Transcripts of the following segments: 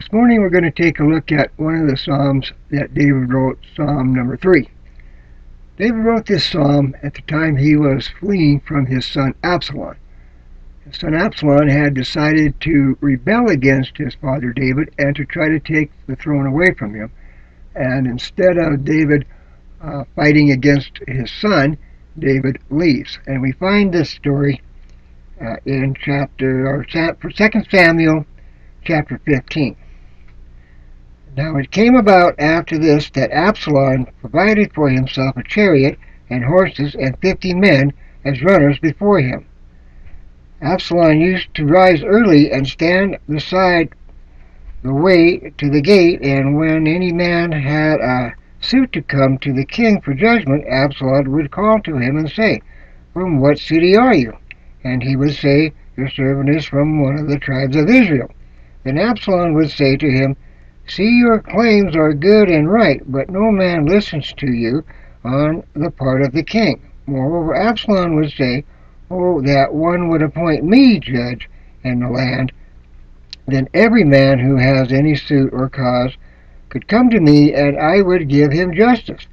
This morning we're going to take a look at one of the Psalms that David wrote, Psalm number 3. David wrote this psalm at the time he was fleeing from his son Absalom. His son Absalom had decided to rebel against his father David and to try to take the throne away from him. And instead of David fighting against his son, David leaves. And we find this story in 2 Samuel chapter 15. Now it came about after this that Absalom provided for himself a chariot and horses and 50 men as runners before him. Absalom used to rise early and stand beside the way to the gate, and when any man had a suit to come to the king for judgment, Absalom would call to him and say, "From what city are you?" And he would say, "Your servant is from one of the tribes of Israel." Then Absalom would say to him, "See, your claims are good and right, but no man listens to you on the part of the king." Moreover, Absalom would say, "Oh, that one would appoint me judge in the land. Then every man who has any suit or cause could come to me, and I would give him justice."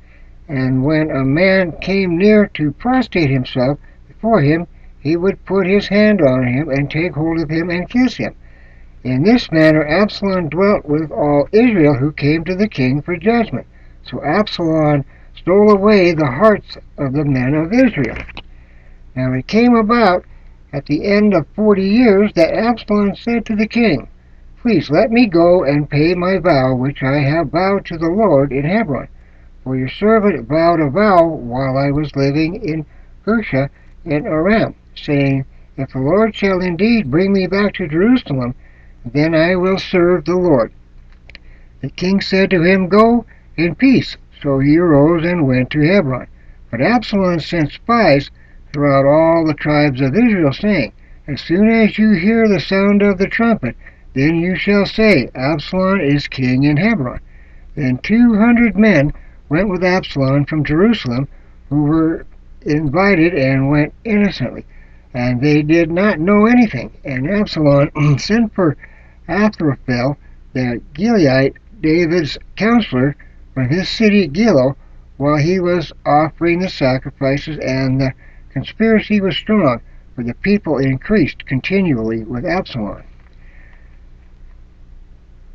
And when a man came near to prostrate himself before him, he would put his hand on him and take hold of him and kiss him. In this manner Absalom dwelt with all Israel who came to the king for judgment. So Absalom stole away the hearts of the men of Israel. Now it came about at the end of 40 years that Absalom said to the king, "Please let me go and pay my vow which I have vowed to the Lord in Hebron. For your servant vowed a vow while I was living in Gersha in Aram, saying, If the Lord shall indeed bring me back to Jerusalem, then I will serve the Lord." The king said to him, "Go in peace." So he arose and went to Hebron. But Absalom sent spies throughout all the tribes of Israel, saying, "As soon as you hear the sound of the trumpet, then you shall say, Absalom is king in Hebron." Then 200 men went with Absalom from Jerusalem, who were invited and went innocently, and they did not know anything. And Absalom sent for Ahithophel the Gileadite, David's counselor, from his city Gilo, while he was offering the sacrifices, and the conspiracy was strong, for the people increased continually with Absalom.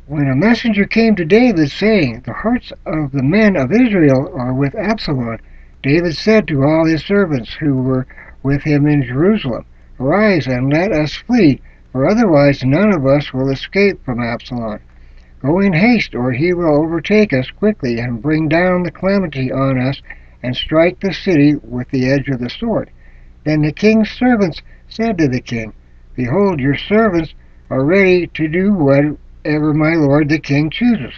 When a messenger came to David, saying, "The hearts of the men of Israel are with Absalom," David said to all his servants who were with him in Jerusalem, "Arise and let us flee, for otherwise none of us will escape from Absalom. Go in haste, or he will overtake us quickly and bring down the calamity on us and strike the city with the edge of the sword." Then the king's servants said to the king, "Behold, your servants are ready to do whatever my lord the king chooses."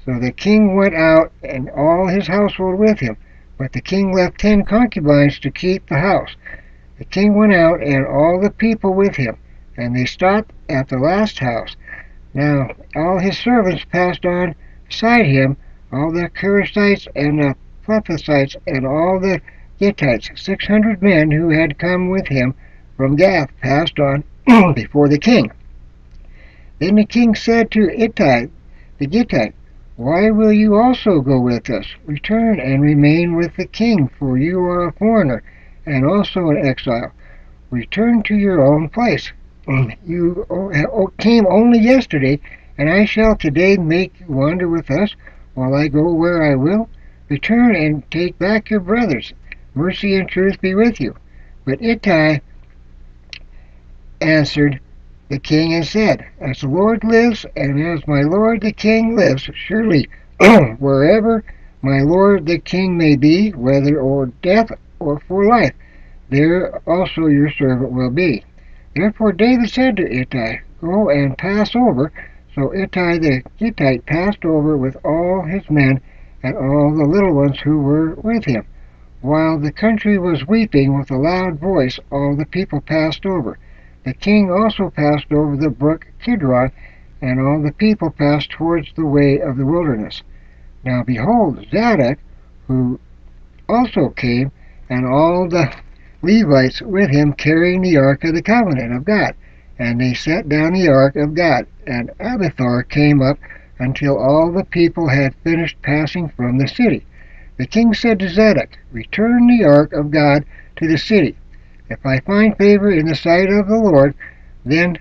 So the king went out, and all his household with him, but the king left 10 concubines to keep the house. The king went out, and all the people with him, and they stopped at the last house. Now all his servants passed on beside him, all the Cherethites and the Pelethites and all the Gittites, 600 men who had come with him from Gath, passed on before the king. Then the king said to Ittai the Gittite, "Why will you also go with us? Return and remain with the king, for you are a foreigner and also an exile. Return to your own place. You came only yesterday, and I shall today make you wander with us while I go where I will. Return and take back your brothers. Mercy and truth be with you." But Ittai answered the king and said, "As the Lord lives, and as my lord the king lives, surely wherever my lord the king may be, whether or death or for life, there also your servant will be." Therefore David said to Ittai, "Go and pass over." So Ittai the Gittite passed over with all his men and all the little ones who were with him. While the country was weeping with a loud voice, all the people passed over. The king also passed over the brook Kidron, and all the people passed towards the way of the wilderness. Now behold, Zadok, who also came, and all the Levites with him, carrying the ark of the covenant of God. And they set down the ark of God, and Abiathar came up until all the people had finished passing from the city. The king said to Zadok, "Return the ark of God to the city. If I find favor in the sight of the Lord, then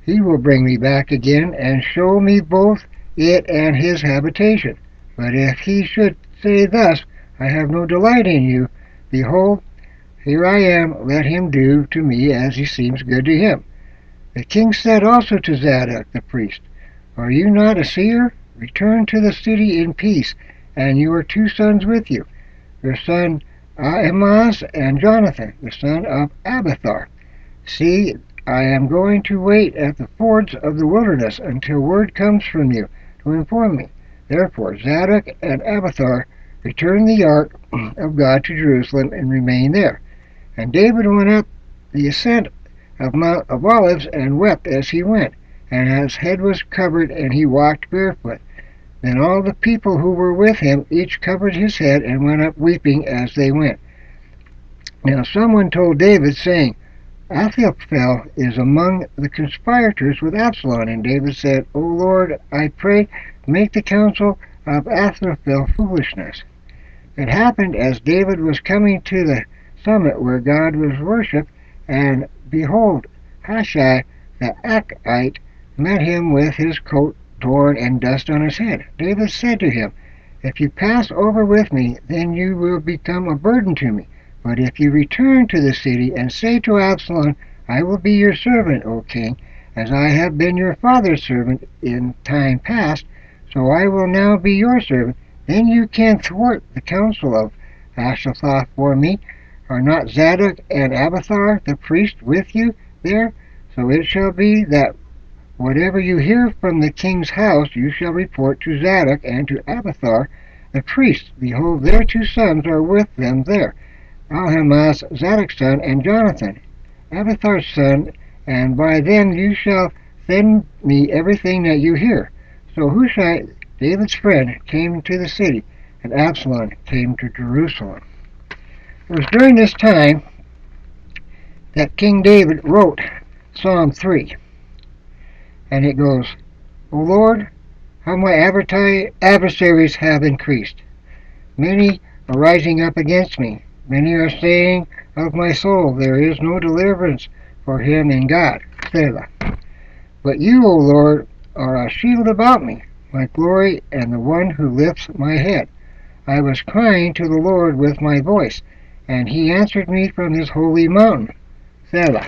he will bring me back again and show me both it and his habitation. But if he should say thus, I have no delight in you, behold, here I am, let him do to me as he seems good to him." The king said also to Zadok the priest, "Are you not a seer? Return to the city in peace, and your 2 sons with you, your son Ahimaaz and Jonathan, the son of Abiathar. See, I am going to wait at the fords of the wilderness until word comes from you to inform me." Therefore Zadok and Abiathar returned the ark of God to Jerusalem and remained there. And David went up the ascent of Mount of Olives and wept as he went, and his head was covered, and he walked barefoot. Then all the people who were with him each covered his head and went up weeping as they went. Now someone told David, saying, "Ahithophel is among the conspirators with Absalom." And David said, "O Lord, I pray, make the counsel of Ahithophel foolishness." It happened as David was coming to the summit where God was worshipped, and behold, Hushai the Archite met him with his coat torn and dust on his head. David said to him, "If you pass over with me, then you will become a burden to me. But if you return to the city and say to Absalom, I will be your servant, O king, as I have been your father's servant in time past, so I will now be your servant, then you can thwart the counsel of Ahithophel for me. Are not Zadok and Abiathar the priest with you there? So it shall be that whatever you hear from the king's house you shall report to Zadok and to Abiathar the priest. Behold, their 2 sons are with them there, Ahimaaz Zadok's son, and Jonathan, Abiathar's son, and by them you shall send me everything that you hear." So Hushai, David's friend, came to the city, and Absalom came to Jerusalem. It was during this time that King David wrote Psalm 3. And it goes, "O Lord, how my adversaries have increased. Many are rising up against me. Many are saying of my soul, there is no deliverance for him in God. Selah. But you, O Lord, are a shield about me, my glory, and the one who lifts my head. I was crying to the Lord with my voice, and he answered me from his holy mountain. Selah.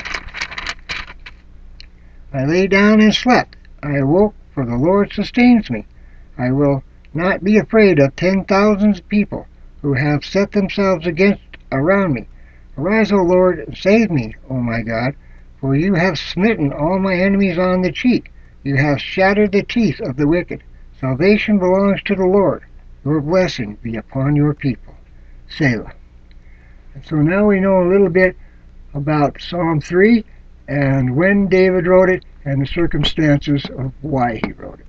I lay down and slept. I awoke, for the Lord sustains me. I will not be afraid of 10,000 people who have set themselves around me. Arise, O Lord, and save me, O my God, for you have smitten all my enemies on the cheek. You have shattered the teeth of the wicked. Salvation belongs to the Lord. Your blessing be upon your people. Selah. And so now we know a little bit about Psalm 3 and when David wrote it and the circumstances of why he wrote it.